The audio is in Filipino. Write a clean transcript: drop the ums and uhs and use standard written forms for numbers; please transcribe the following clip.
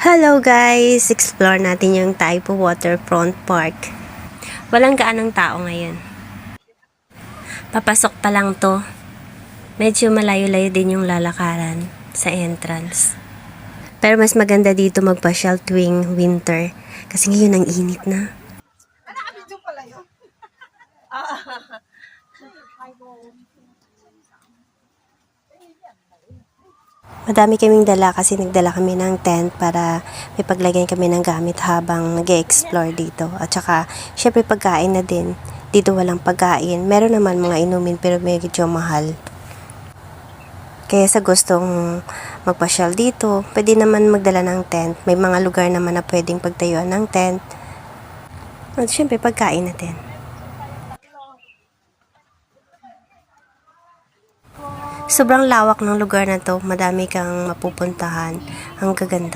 Hello guys! Explore natin yung Taipo Waterfront Park. Walang gaanong tao ngayon. Papasok pa lang to. Medyo malayo-layo din yung lalakaran sa entrance. Pero mas maganda dito magpasyal tuwing winter. Kasi ngayon ang init na. Madami kaming dala kasi nagdala kami ng tent para may paglagyan kami ng gamit habang nag-explore dito. At saka, syempre pagkain na din. Dito walang pagkain. Meron naman mga inumin pero medyo mahal. Kaya sa gustong magpasyal dito, pwede naman magdala ng tent. May mga lugar naman na pwedeng pagtayuan ng tent. At syempre pagkain na din. Sobrang lawak ng lugar na to. Madami kang mapupuntahan. Ang gaganda.